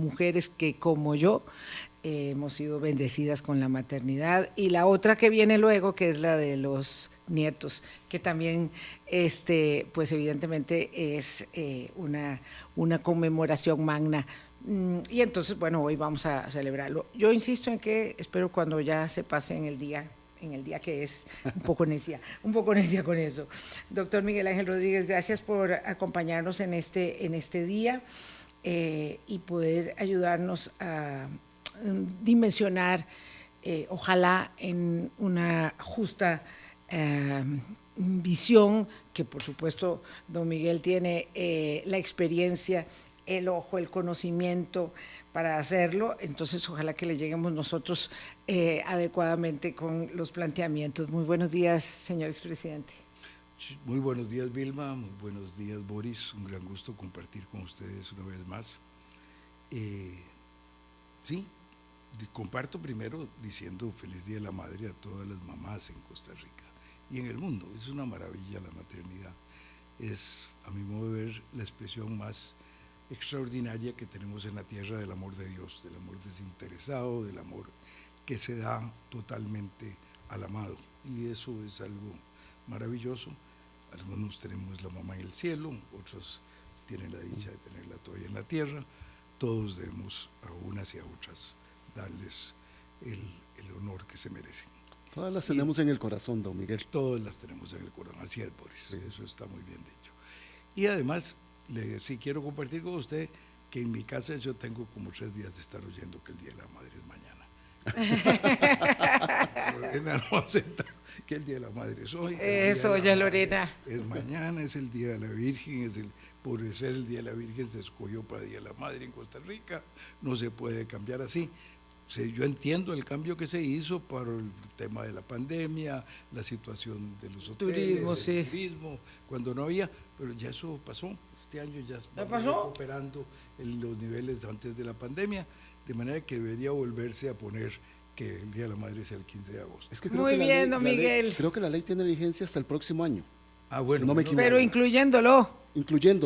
mujeres que como yo hemos sido bendecidas con la maternidad, y la otra que viene luego, que es la de los nietos, que también pues evidentemente es una conmemoración magna. Y entonces, bueno, hoy vamos a celebrarlo. Yo insisto en que espero cuando ya se pase en el día que es un poco necia con eso. Doctor Miguel Ángel Rodríguez, gracias por acompañarnos en este día y poder ayudarnos a dimensionar, ojalá en una justa visión, que por supuesto don Miguel tiene la experiencia, el ojo, el conocimiento para hacerlo, entonces ojalá que le lleguemos nosotros adecuadamente con los planteamientos. Muy buenos días, señor expresidente. Muy buenos días, Vilma, muy buenos días, Boris, un gran gusto compartir con ustedes una vez más. Sí, comparto primero diciendo feliz Día de la Madre a todas las mamás en Costa Rica y en el mundo. Es una maravilla la maternidad, es a mi modo de ver la expresión más extraordinaria que tenemos en la tierra del amor de Dios, del amor desinteresado, del amor que se da totalmente al amado, y eso es algo maravilloso. Algunos tenemos la mamá en el cielo, otros tienen la dicha de tenerla todavía en la tierra. Todos debemos a unas y a otras darles el honor que se merecen. Todas las tenemos en el corazón, don Miguel. Todas las tenemos en el corazón, así es, Boris, sí. Eso está muy bien dicho. Y además, sí quiero compartir con usted que en mi casa yo tengo como 3 días de estar oyendo que el Día de la Madre es mañana. Lorena no acepta que el Día de la Madre es hoy. Eso, oye, Lorena. Es mañana, es el Día de la Virgen, por ser el Día de la Virgen se escogió para el Día de la Madre en Costa Rica, no se puede cambiar así. Yo entiendo el cambio que se hizo para el tema de la pandemia, la situación de los hoteles, el turismo, cuando no había, pero ya eso pasó. Este año ya estamos recuperando los niveles antes de la pandemia, de manera que debería volverse a poner que el Día de la Madre es el 15 de agosto. Es que muy bien, don Miguel. Creo que la ley tiene vigencia hasta el próximo año. Ah, bueno. Si no me equivoco. Pero incluyéndolo.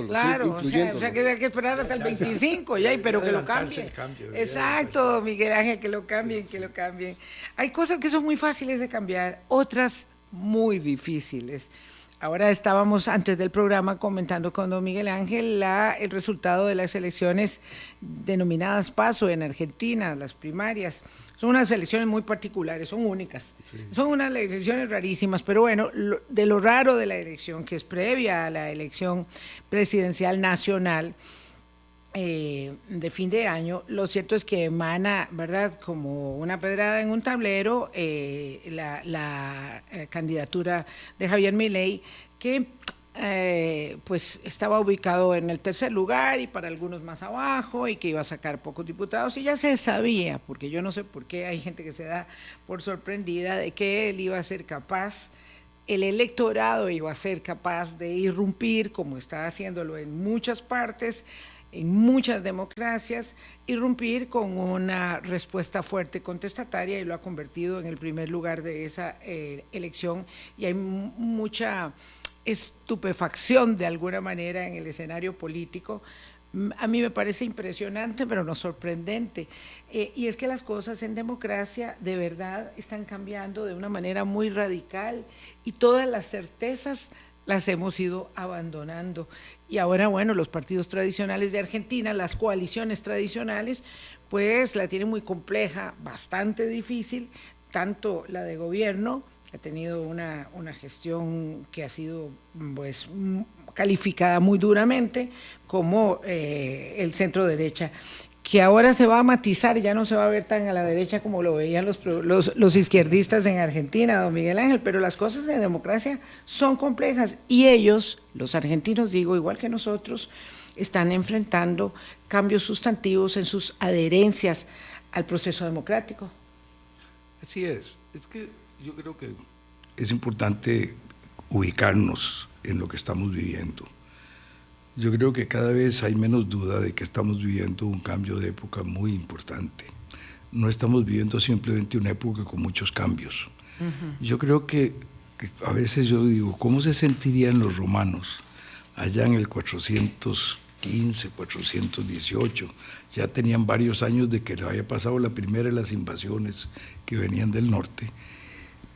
Claro, sí, incluyéndolo. O sea que hay que esperar hasta el 25, pero que lo cambien. Exacto, Miguel Ángel, que lo cambien, que lo cambien. Hay cosas que son muy fáciles de cambiar, otras muy difíciles. Ahora estábamos antes del programa comentando con don Miguel Ángel el resultado de las elecciones denominadas PASO en Argentina, las primarias. Son unas elecciones muy particulares, son únicas. Sí. Son unas elecciones rarísimas, pero bueno, de lo raro de la elección, que es previa a la elección presidencial nacional de fin de año, lo cierto es que emana, ¿verdad?, como una pedrada en un tablero, la candidatura de Javier Milei, que pues estaba ubicado en el 3er lugar y para algunos más abajo, y que iba a sacar pocos diputados, y ya se sabía, porque yo no sé por qué hay gente que se da por sorprendida de que él iba a ser capaz, el electorado iba a ser capaz de irrumpir, como está haciéndolo en muchas partes, en muchas democracias, irrumpir con una respuesta fuerte contestataria, y lo ha convertido en el primer lugar de esa elección, y hay mucha estupefacción de alguna manera en el escenario político. A mí me parece impresionante, pero no sorprendente, y es que las cosas en democracia de verdad están cambiando de una manera muy radical, y todas las certezas las hemos ido abandonando. Y ahora, bueno, los partidos tradicionales de Argentina, las coaliciones tradicionales, pues la tienen muy compleja, bastante difícil, tanto la de gobierno, que ha tenido una gestión que ha sido pues calificada muy duramente, como el centro derecha, que ahora se va a matizar, ya no se va a ver tan a la derecha como lo veían los izquierdistas en Argentina, don Miguel Ángel, pero las cosas en democracia son complejas, y ellos, los argentinos, digo, igual que nosotros, están enfrentando cambios sustantivos en sus adherencias al proceso democrático. Así es que yo creo que es importante ubicarnos en lo que estamos viviendo. Yo creo que cada vez hay menos duda de que estamos viviendo un cambio de época muy importante. No estamos viviendo simplemente una época con muchos cambios. Yo creo que a veces yo digo, ¿cómo se sentirían los romanos allá en el 400 415, 418. Ya tenían varios años de que le había pasado la primera de las invasiones que venían del norte,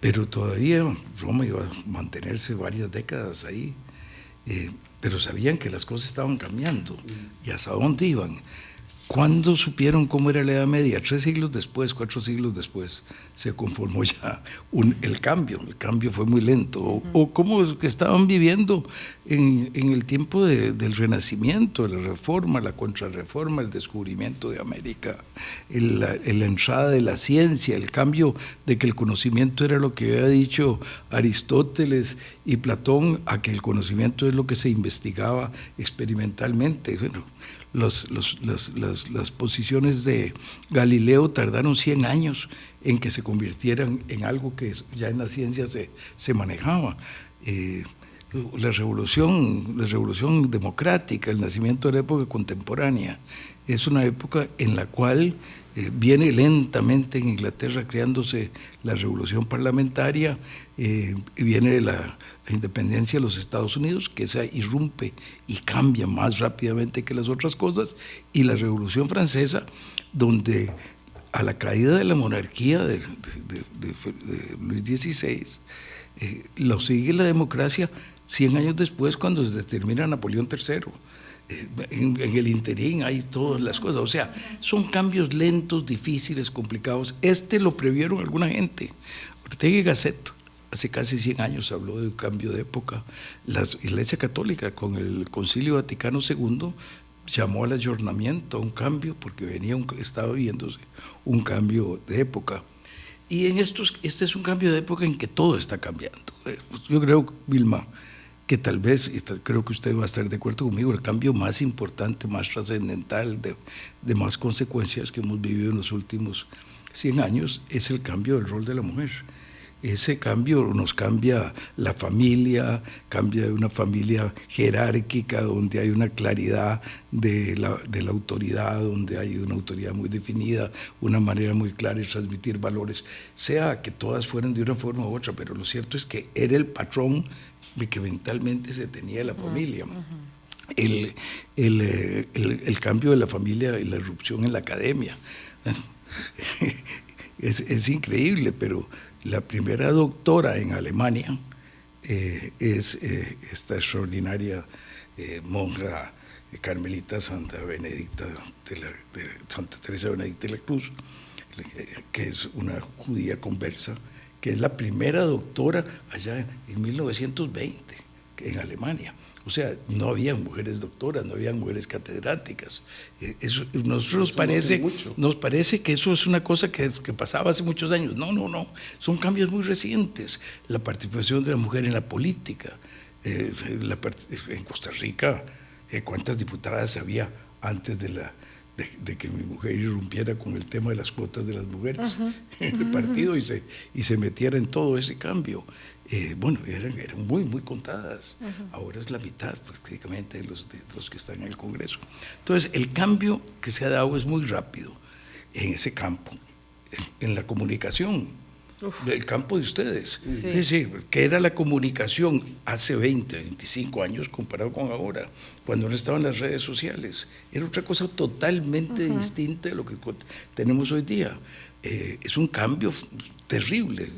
pero todavía Roma iba a mantenerse varias décadas ahí, pero sabían que las cosas estaban cambiando y hasta dónde iban. ¿Cuándo supieron cómo era la Edad Media? 3 siglos después, 4 siglos después, se conformó ya el cambio. El cambio fue muy lento. O cómo que estaban viviendo en el tiempo del Renacimiento, la Reforma, la Contrarreforma, el descubrimiento de América, la entrada de la ciencia, el cambio de que el conocimiento era lo que había dicho Aristóteles y Platón, a que el conocimiento es lo que se investigaba experimentalmente. Bueno, las posiciones de Galileo tardaron 100 años en que se convirtieran en algo que ya en la ciencia se manejaba. La revolución democrática, el nacimiento de la época contemporánea, es una época en la cual viene lentamente en Inglaterra creándose la revolución parlamentaria, viene la independencia de los Estados Unidos, que esa irrumpe y cambia más rápidamente que las otras cosas, y la Revolución Francesa, donde a la caída de la monarquía de Luis XVI, lo sigue la democracia 100 años después, cuando se termina Napoleón III. En el interín hay todas las cosas, o sea, son cambios lentos, difíciles, complicados. Lo previeron alguna gente. Ortega y Gasset hace casi 100 años habló de un cambio de época. La Iglesia Católica, con el Concilio Vaticano II, llamó al ayornamiento a un cambio, porque estaba viéndose un cambio de época. Y este es un cambio de época en que todo está cambiando. Yo creo, Vilma, que tal vez, y creo que usted va a estar de acuerdo conmigo, el cambio más importante, más trascendental, de más consecuencias que hemos vivido en los últimos 100 años, es el cambio del rol de la mujer. Ese cambio nos cambia la familia, cambia de una familia jerárquica donde hay una claridad de la autoridad, donde hay una autoridad muy definida, una manera muy clara de transmitir valores, sea que todas fueran de una forma u otra, pero lo cierto es que era el patrón de que mentalmente se tenía la familia. El cambio de la familia y la irrupción en la academia. Es increíble, pero la primera doctora en Alemania es esta extraordinaria monja carmelita Santa Teresa Benedicta de la Cruz, que es una judía conversa, que es la primera doctora allá en 1920 en Alemania. O sea, no había mujeres doctoras, no había mujeres catedráticas. Nos parece que eso es una cosa que pasaba hace muchos años. No. Son cambios muy recientes. La participación de la mujer en la política. En Costa Rica, ¿cuántas diputadas había antes de que mi mujer irrumpiera con el tema de las cuotas de las mujeres en el partido y se metiera en todo ese cambio? Bueno, eran muy, muy contadas. Ahora es la mitad prácticamente de los que están en el Congreso. Entonces, el cambio que se ha dado es muy rápido en ese campo, en la comunicación, el campo de ustedes. Sí. Es decir, ¿qué era la comunicación hace 20, 25 años comparado con ahora, cuando no estaban las redes sociales? Era otra cosa totalmente distinta de lo que tenemos hoy día. Es un cambio terrible,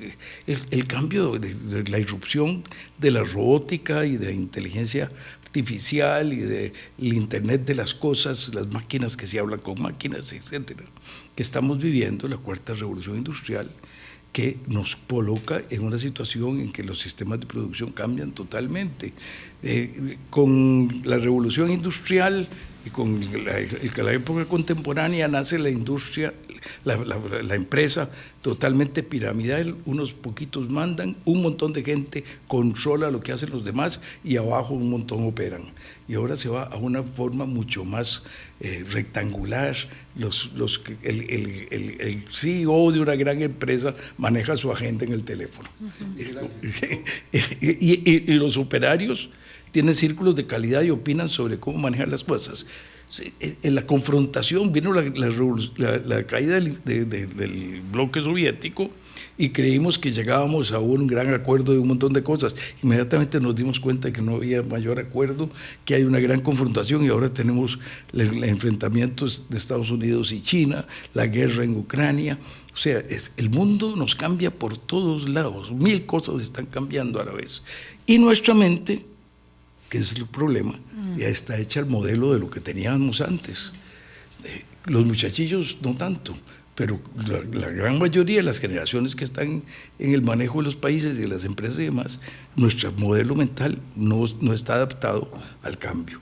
el cambio de la irrupción de la robótica y de la inteligencia artificial y del Internet de las cosas, las máquinas que se hablan con máquinas, etcétera, que estamos viviendo, la cuarta revolución industrial, que nos coloca en una situación en que los sistemas de producción cambian totalmente. Con la revolución industrial y con la época contemporánea nace la industria, la empresa totalmente piramidal, unos poquitos mandan, un montón de gente controla lo que hacen los demás y abajo un montón operan. Y ahora se va a una forma mucho más rectangular. El CEO de una gran empresa maneja su agenda en el teléfono. Y los operarios tienen círculos de calidad y opinan sobre cómo manejar las cosas. En la confrontación vino la caída del bloque soviético y creímos que llegábamos a un gran acuerdo de un montón de cosas. Inmediatamente nos dimos cuenta de que no había mayor acuerdo, que hay una gran confrontación y ahora tenemos enfrentamientos de Estados Unidos y China, la guerra en Ucrania. O sea, el mundo nos cambia por todos lados, 1000 cosas están cambiando a la vez. Y nuestra mente, que es el problema, ya está hecha el modelo de lo que teníamos antes. Los muchachillos no tanto, pero la gran mayoría de las generaciones que están en el manejo de los países y de las empresas y demás, nuestro modelo mental no está adaptado al cambio.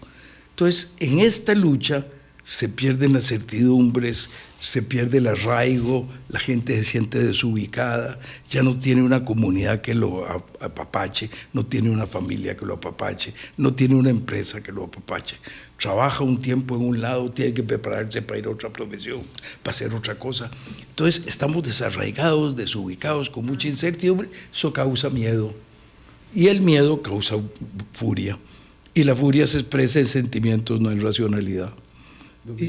Entonces, en esta lucha se pierden las certidumbres, se pierde el arraigo, la gente se siente desubicada, ya no tiene una comunidad que lo apapache, no tiene una familia que lo apapache, no tiene una empresa que lo apapache. Trabaja un tiempo en un lado, tiene que prepararse para ir a otra profesión, para hacer otra cosa. Entonces estamos desarraigados, desubicados, con mucha incertidumbre, eso causa miedo. Y el miedo causa furia. Y la furia se expresa en sentimientos, no en racionalidad.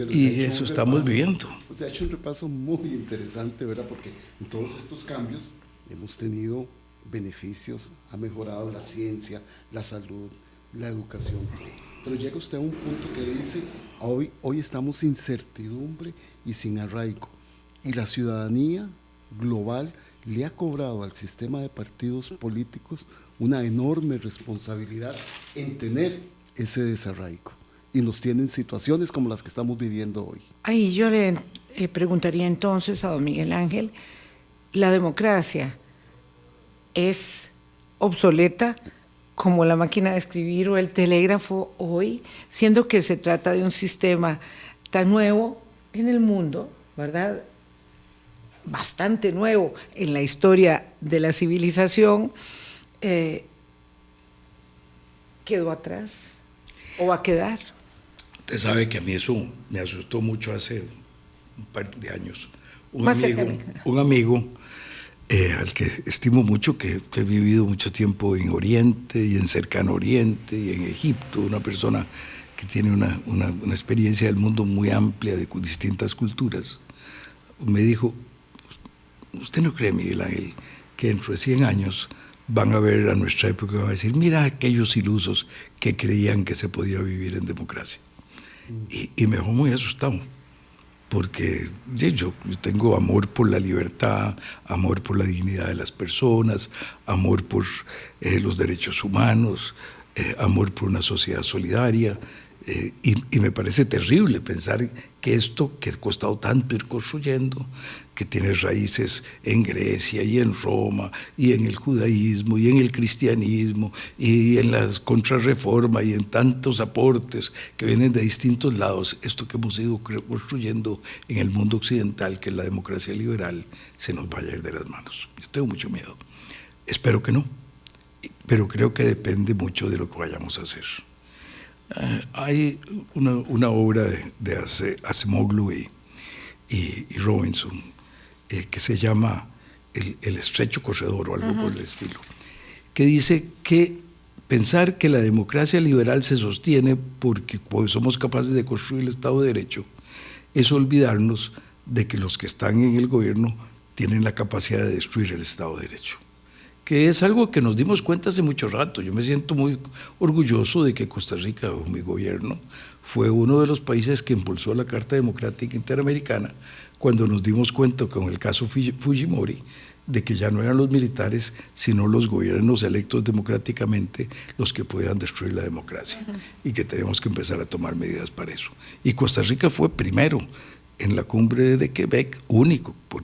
Y eso estamos viviendo. Usted ha hecho un repaso muy interesante, ¿verdad? Porque en todos estos cambios hemos tenido beneficios, ha mejorado la ciencia, la salud, la educación. Pero llega usted a un punto que dice, hoy estamos sin certidumbre y sin arraigo. Y la ciudadanía global le ha cobrado al sistema de partidos políticos una enorme responsabilidad en tener ese desarraigo. Y nos tienen situaciones como las que estamos viviendo hoy. Ahí yo le preguntaría entonces a don Miguel Ángel, ¿la democracia es obsoleta como la máquina de escribir o el telégrafo hoy, siendo que se trata de un sistema tan nuevo en el mundo, ¿verdad? Bastante nuevo en la historia de la civilización, ¿quedó atrás o va a quedar? Usted sabe que a mí eso me asustó mucho hace un par de años. Un amigo al que estimo mucho, que he vivido mucho tiempo en Oriente y en Cercano Oriente y en Egipto, una persona que tiene una experiencia del mundo muy amplia de distintas culturas, me dijo, ¿usted no cree, Miguel Ángel, que dentro de 100 años van a ver a nuestra época y van a decir, mira aquellos ilusos que creían que se podía vivir en democracia? Y me dejó muy asustado, porque yo tengo amor por la libertad, amor por la dignidad de las personas, amor por los derechos humanos, amor por una sociedad solidaria, y me parece terrible pensar que esto que ha costado tanto ir construyendo, que tiene raíces en Grecia y en Roma y en el judaísmo y en el cristianismo y en la contrarreforma y en tantos aportes que vienen de distintos lados, esto que hemos ido construyendo en el mundo occidental, que es la democracia liberal, se nos vaya a ir de las manos. Yo tengo mucho miedo. Espero que no, pero creo que depende mucho de lo que vayamos a hacer. Hay una obra de Acemoglu y Robinson que se llama el estrecho corredor o algo por el estilo, que dice que pensar que la democracia liberal se sostiene porque somos capaces de construir el Estado de Derecho es olvidarnos de que los que están en el gobierno tienen la capacidad de destruir el Estado de Derecho, que es algo que nos dimos cuenta hace mucho rato. Yo me siento muy orgulloso de que Costa Rica, o mi gobierno, fue uno de los países que impulsó la Carta Democrática Interamericana cuando nos dimos cuenta con el caso Fujimori de que ya no eran los militares, sino los gobiernos electos democráticamente los que podían destruir la democracia y que tenemos que empezar a tomar medidas para eso. Y Costa Rica fue primero en la cumbre de Quebec, único por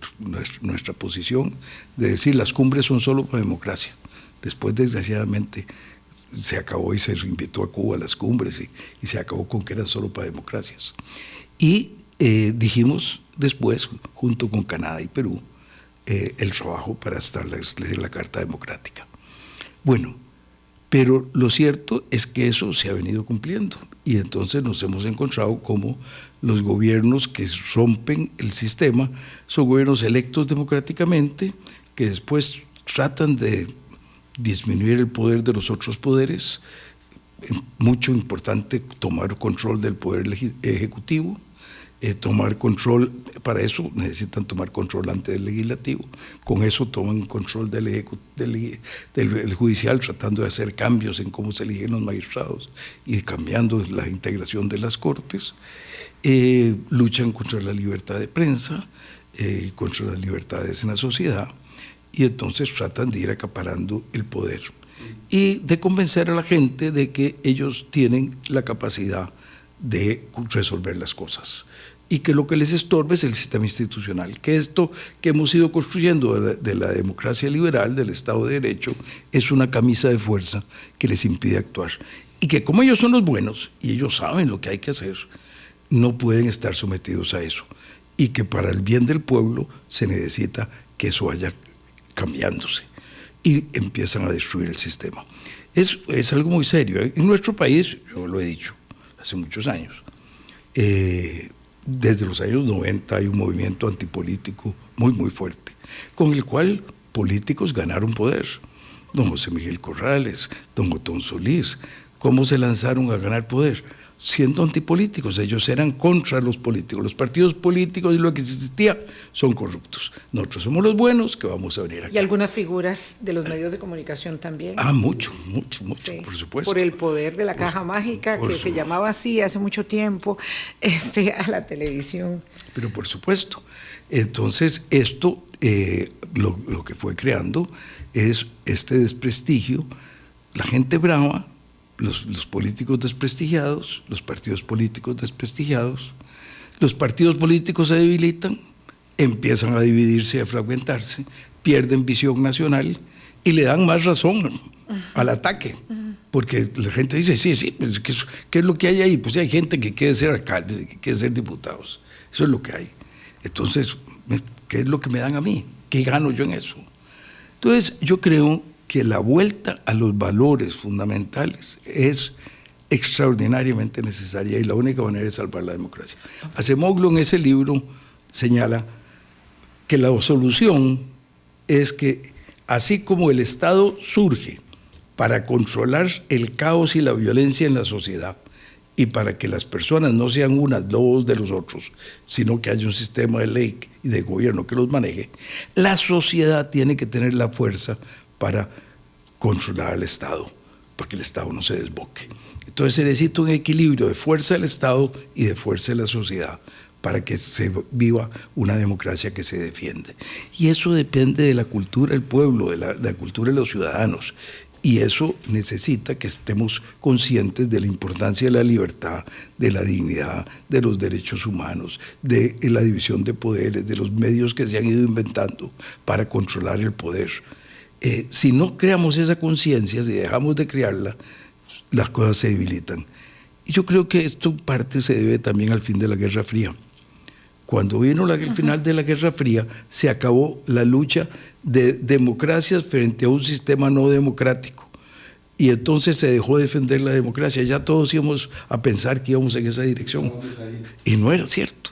nuestra posición de decir las cumbres son solo para democracia. Después, desgraciadamente, se acabó y se invitó a Cuba a las cumbres y se acabó con que eran solo para democracias. Y dijimos después, junto con Canadá y Perú, el trabajo para establecer la Carta Democrática. Bueno, pero lo cierto es que eso se ha venido cumpliendo y entonces nos hemos encontrado como los gobiernos que rompen el sistema son gobiernos electos democráticamente que después tratan de disminuir el poder de los otros poderes mucho importante tomar control del poder ejecutivo, tomar control, para eso necesitan tomar control ante el legislativo, con eso toman control del judicial, tratando de hacer cambios en cómo se eligen los magistrados y cambiando la integración de las cortes, luchan contra la libertad de prensa, contra las libertades en la sociedad, y entonces tratan de ir acaparando el poder y de convencer a la gente de que ellos tienen la capacidad de resolver las cosas y que lo que les estorba es el sistema institucional, que esto que hemos ido construyendo de la democracia liberal, del Estado de Derecho, es una camisa de fuerza que les impide actuar. Y que como ellos son los buenos y ellos saben lo que hay que hacer, no pueden estar sometidos a eso. Y que para el bien del pueblo se necesita que eso vaya cambiándose. Y empiezan a destruir el sistema. Es algo muy serio. En nuestro país, yo lo he dicho hace muchos años, desde los años 90 hay un movimiento antipolítico muy, muy fuerte, con el cual políticos ganaron poder. Don José Miguel Corrales, don Otón Solís, ¿cómo se lanzaron a ganar poder? Siendo antipolíticos, ellos eran contra los políticos. Los partidos políticos y lo que existía son corruptos. Nosotros somos los buenos que vamos a venir aquí. Y algunas figuras de los medios de comunicación también. Mucho, Sí, por supuesto. por el poder de la caja mágica, que se llamaba así hace mucho tiempo, a la televisión. Pero por supuesto. Entonces, esto, lo que fue creando es este desprestigio, la gente brava, los políticos desprestigiados, los partidos políticos desprestigiados, los partidos políticos se debilitan, empiezan a dividirse y a fragmentarse, pierden visión nacional y le dan más razón al ataque. Porque la gente dice, sí, pues, ¿qué es lo que hay ahí? Pues hay gente que quiere ser alcaldes, que quiere ser diputados. Eso es lo que hay. Entonces, ¿qué es lo que me dan a mí? ¿Qué gano yo en eso? Entonces, yo creo que la vuelta a los valores fundamentales es extraordinariamente necesaria y la única manera de salvar la democracia. Acemoglu en ese libro señala que la solución es que así como el Estado surge para controlar el caos y la violencia en la sociedad y para que las personas no sean unas lobos de los otros, sino que haya un sistema de ley y de gobierno que los maneje, la sociedad tiene que tener la fuerza para controlar al Estado, para que el Estado no se desboque. Entonces se necesita un equilibrio de fuerza del Estado y de fuerza de la sociedad para que se viva una democracia que se defiende. Y eso depende de la cultura del pueblo, de la cultura de los ciudadanos. Y eso necesita que estemos conscientes de la importancia de la libertad, de la dignidad, de los derechos humanos, de la división de poderes, de los medios que se han ido inventando para controlar el poder. Si no creamos esa conciencia, si dejamos de crearla, las cosas se debilitan. Y yo creo que esto en parte se debe también al fin de la Guerra Fría. Cuando vino el final de la Guerra Fría, se acabó la lucha de democracias frente a un sistema no democrático. Y entonces se dejó de defender la democracia. Ya todos íbamos a pensar que íbamos en esa dirección. Y no era cierto.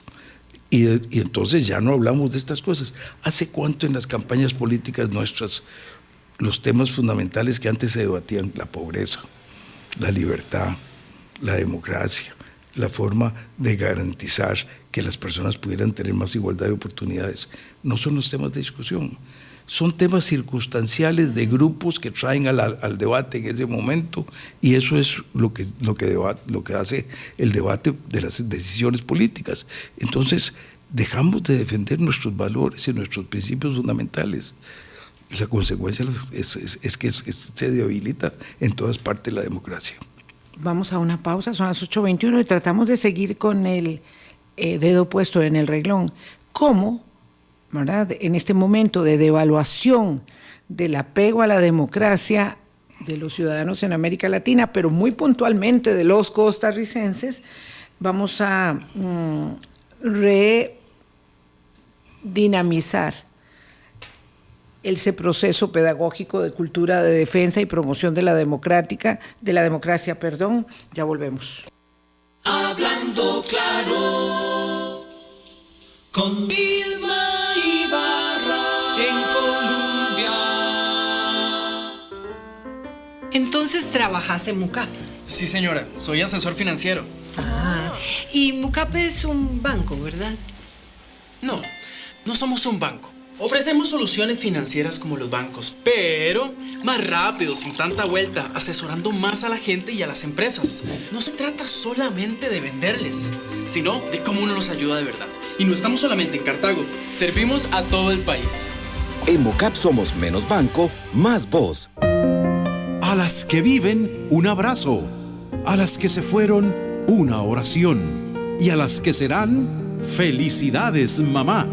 Y entonces ya no hablamos de estas cosas. ¿Hace cuánto en las campañas políticas nuestras los temas fundamentales que antes se debatían, la pobreza, la libertad, la democracia, la forma de garantizar que las personas pudieran tener más igualdad de oportunidades, no son los temas de discusión? Son temas circunstanciales de grupos que traen al debate en ese momento, y eso es lo que hace el debate de las decisiones políticas. Entonces, dejamos de defender nuestros valores y nuestros principios fundamentales. Y la consecuencia es que se debilita en todas partes la democracia. Vamos a una pausa, son las 8:21 y tratamos de seguir con el dedo puesto en el renglón. ¿Cómo, verdad, en este momento de devaluación del apego a la democracia de los ciudadanos en América Latina, pero muy puntualmente de los costarricenses, vamos a redinamizar ese proceso pedagógico de cultura de defensa y promoción de la democracia, Ya volvemos. Hablando claro, con Vilma Ibarra, en Colombia. Entonces trabajas en MUCA. Sí, señora, soy asesor financiero. Ah, y Mucap es un banco, ¿verdad? No, no somos un banco. Ofrecemos soluciones financieras como los bancos, pero más rápido, sin tanta vuelta, asesorando más a la gente y a las empresas. No se trata solamente de venderles, sino de cómo uno los ayuda de verdad. Y no estamos solamente en Cartago, servimos a todo el país. En Mucap somos menos banco, más voz. A las que viven, un abrazo. A las que se fueron, una oración. Y a las que serán, felicidades, mamá.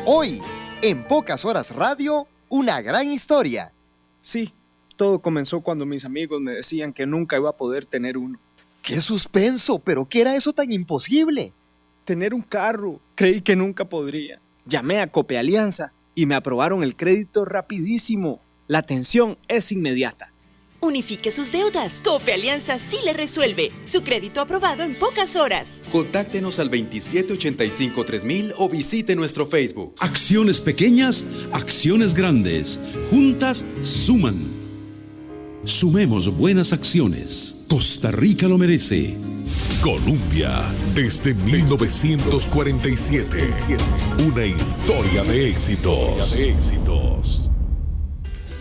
Hoy, en Pocas Horas Radio, una gran historia. Sí, todo comenzó cuando mis amigos me decían que nunca iba a poder tener uno. ¡Qué suspenso! ¿Pero qué era eso tan imposible? Tener un carro, creí que nunca podría. Llamé a Copealianza y me aprobaron el crédito rapidísimo. La atención es inmediata. Unifique sus deudas. Copealianza sí le resuelve. Su crédito aprobado en pocas horas. Contáctenos al 2785-3000 o visite nuestro Facebook. Acciones pequeñas, acciones grandes. Juntas suman. Sumemos buenas acciones. Costa Rica lo merece. Colombia, desde 1947. Una historia de éxitos.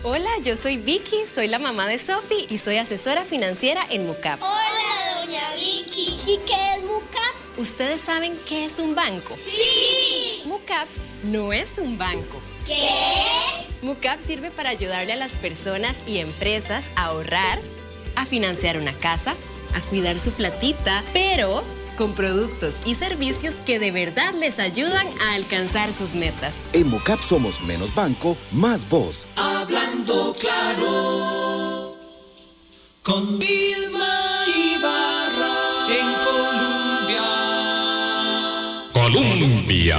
Hola, yo soy Vicky, soy la mamá de Sophie y soy asesora financiera en Mucap. Hola, doña Vicky. ¿Y qué es Mucap? ¿Ustedes saben qué es un banco? ¡Sí! Mucap no es un banco. ¿Qué? Mucap sirve para ayudarle a las personas y empresas a ahorrar, a financiar una casa, a cuidar su platita, pero con productos y servicios que de verdad les ayudan a alcanzar sus metas. En Mucap somos menos banco, más voz. Hablando claro, con Vilma Ibarra, en Colombia.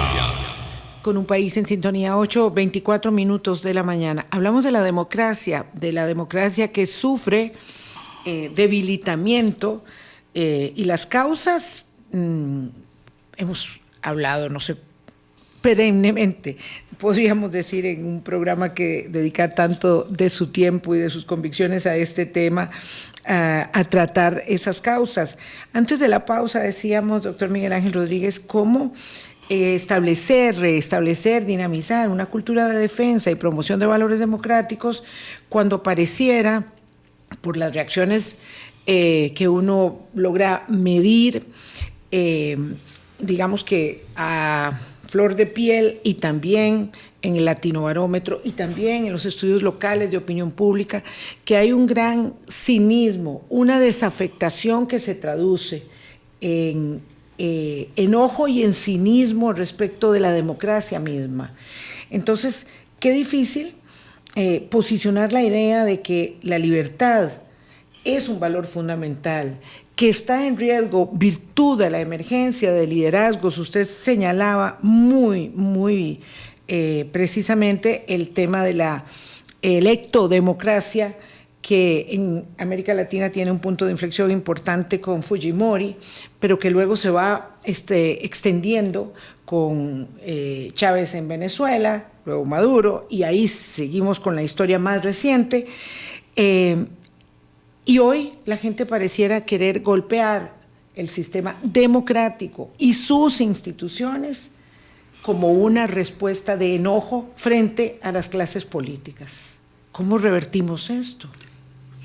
Con un país en sintonía, 8:24 minutos de la mañana. Hablamos de la democracia que sufre debilitamiento y las causas, hemos hablado, no sé, perennemente, podríamos decir en un programa que dedica tanto de su tiempo y de sus convicciones a este tema, a tratar esas causas. Antes de la pausa decíamos, doctor Miguel Ángel Rodríguez, cómo restablecer, dinamizar una cultura de defensa y promoción de valores democráticos cuando pareciera, por las reacciones que uno logra medir, digamos que a flor de piel, y también en el Latinobarómetro y también en los estudios locales de opinión pública, que hay un gran cinismo, una desafectación que se traduce en enojo y en cinismo respecto de la democracia misma. Entonces, qué difícil posicionar la idea de que la libertad es un valor fundamental, que está en riesgo virtud de la emergencia de liderazgos. Usted señalaba muy precisamente el tema de la electodemocracia, que en América Latina tiene un punto de inflexión importante con Fujimori, pero que luego se va extendiendo con Chávez en Venezuela, luego Maduro, y ahí seguimos con la historia más reciente. Y hoy la gente pareciera querer golpear el sistema democrático y sus instituciones como una respuesta de enojo frente a las clases políticas. ¿Cómo revertimos esto?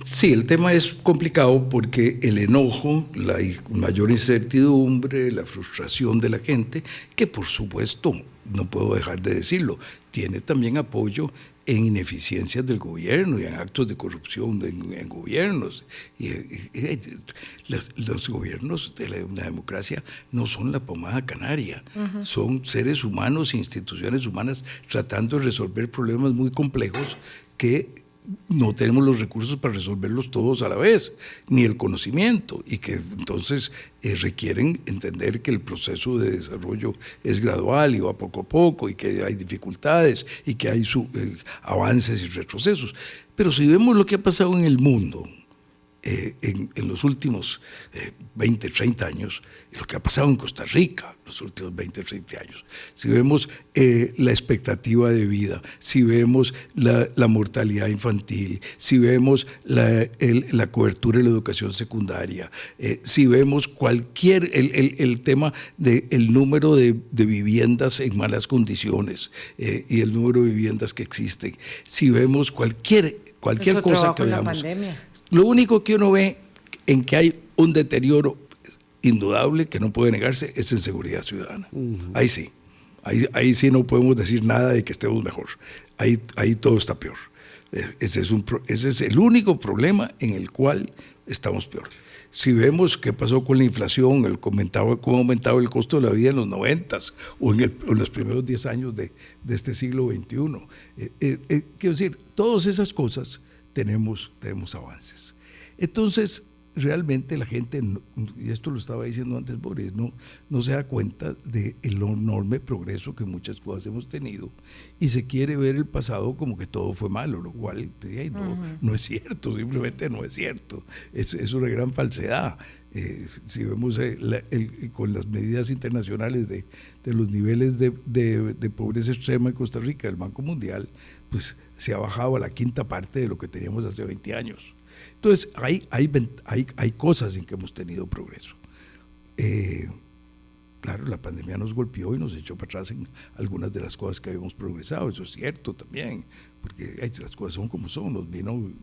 Sí, el tema es complicado porque el enojo, la mayor incertidumbre, la frustración de la gente, que por supuesto, no puedo dejar de decirlo, tiene también apoyo en ineficiencias del gobierno y en actos de corrupción en gobiernos. Los gobiernos de la democracia no son la pomada canaria, son seres humanos e instituciones humanas tratando de resolver problemas muy complejos que no tenemos los recursos para resolverlos todos a la vez, ni el conocimiento, y que entonces requieren entender que el proceso de desarrollo es gradual y va poco a poco, y que hay dificultades, y que hay avances y retrocesos. Pero si vemos lo que ha pasado en el mundo, en los últimos 20, 30 años, lo que ha pasado en Costa Rica los últimos 20, 30 años, si vemos la expectativa de vida, si vemos la mortalidad infantil, si vemos la cobertura de la educación secundaria, si vemos el tema del número de viviendas en malas condiciones y el número de viviendas que existen, si vemos cualquier cosa que veamos, lo único que uno ve en que hay un deterioro indudable que no puede negarse es en seguridad ciudadana. Ahí sí. Ahí sí no podemos decir nada de que estemos mejor. Ahí todo está peor. Ese es el único problema en el cual estamos peor. Si vemos qué pasó con la inflación, cómo ha aumentado el costo de la vida en los 90s o en los primeros 10 años de este siglo XXI. Quiero decir, todas esas cosas tenemos avances. Entonces, realmente la gente, y esto lo estaba diciendo antes Boris, no se da cuenta del enorme progreso que muchas cosas hemos tenido y se quiere ver el pasado como que todo fue malo, lo cual no es cierto, simplemente no es cierto. Es una gran falsedad. Si vemos con las medidas internacionales de los niveles de pobreza extrema en Costa Rica, el Banco Mundial, pues se ha bajado a la quinta parte de lo que teníamos hace 20 años. Entonces, hay cosas en que hemos tenido progreso. Claro, la pandemia nos golpeó y nos echó para atrás en algunas de las cosas que habíamos progresado, eso es cierto también, porque las cosas son como son,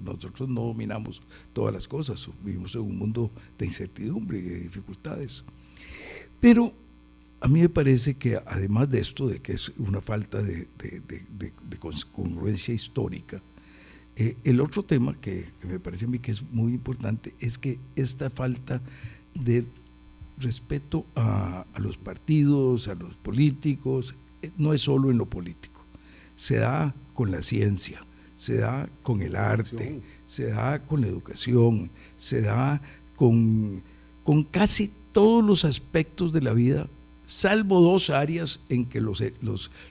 nosotros no dominamos todas las cosas, vivimos en un mundo de incertidumbre y de dificultades. Pero a mí me parece que además de esto, de que es una falta de congruencia histórica, el otro tema que me parece a mí que es muy importante es que esta falta de respeto a los partidos, a los políticos, no es solo en lo político, se da con la ciencia, se da con el arte, se da con la educación, se da con casi todos los aspectos de la vida, salvo dos áreas en que los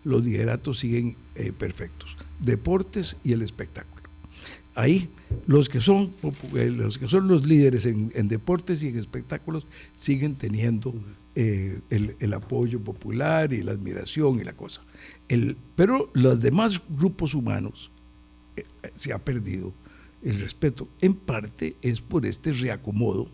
lideratos siguen perfectos: deportes y el espectáculo. Ahí los que son los líderes en deportes y en espectáculos siguen teniendo el apoyo popular y la admiración y la cosa. Pero los demás grupos humanos se ha perdido el respeto. En parte es por este reacomodo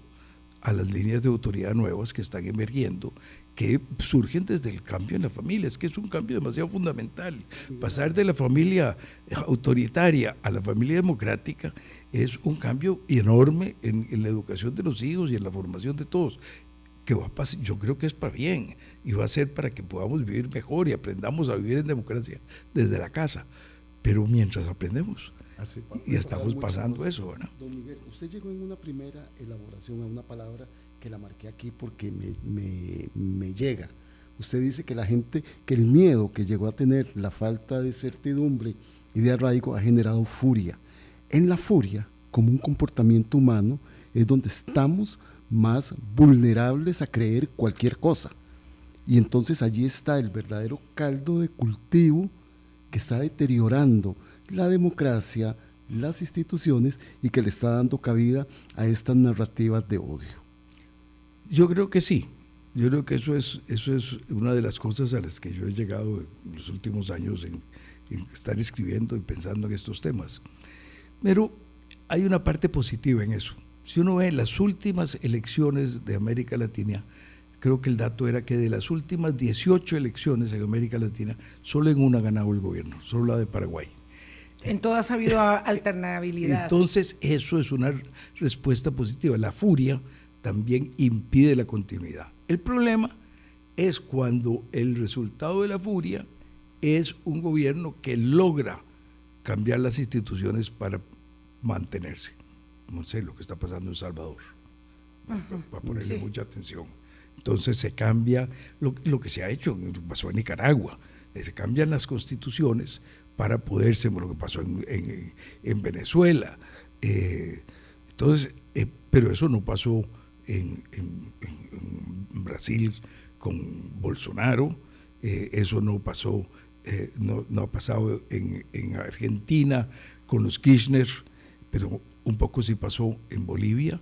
a las líneas de autoridad nuevas que están emergiendo, que surgen desde el cambio en la familia. Es que es un cambio demasiado fundamental. Pasar de la familia autoritaria a la familia democrática es un cambio enorme en la educación de los hijos y en la formación de todos, que va a pasar, yo creo que es para bien, y va a ser para que podamos vivir mejor y aprendamos a vivir en democracia desde la casa. Pero mientras aprendemos, y estamos pasando eso, ¿verdad? Don Miguel, usted llegó en una primera elaboración a una palabra que la marqué aquí porque me llega. Usted dice que que el miedo que llegó a tener, la falta de certidumbre y de arraigo ha generado furia. En la furia, como un comportamiento humano, es donde estamos más vulnerables a creer cualquier cosa. Y entonces allí está el verdadero caldo de cultivo que está deteriorando la democracia, las instituciones, y que le está dando cabida a estas narrativas de odio. Yo creo que sí. Yo creo que eso es una de las cosas a las que yo he llegado en los últimos años en estar escribiendo y pensando en estos temas. Pero hay una parte positiva en eso. Si uno ve las últimas elecciones de América Latina, creo que el dato era que de las últimas 18 elecciones en América Latina, solo en una ha ganado el gobierno, solo la de Paraguay. En todas ha habido alternabilidad. Entonces, eso es una respuesta positiva. La furia también impide la continuidad. El problema es cuando el resultado de la furia es un gobierno que logra cambiar las instituciones para mantenerse. No sé lo que está pasando en Salvador, para ponerle mucha atención. Entonces se cambia lo que se ha hecho, lo que pasó en Nicaragua, se cambian las constituciones para poderse, lo que pasó en Venezuela. Entonces, pero eso no pasó en Brasil con Bolsonaro, eso no pasó, no ha pasado en Argentina con los Kirchner, pero un poco sí pasó en Bolivia,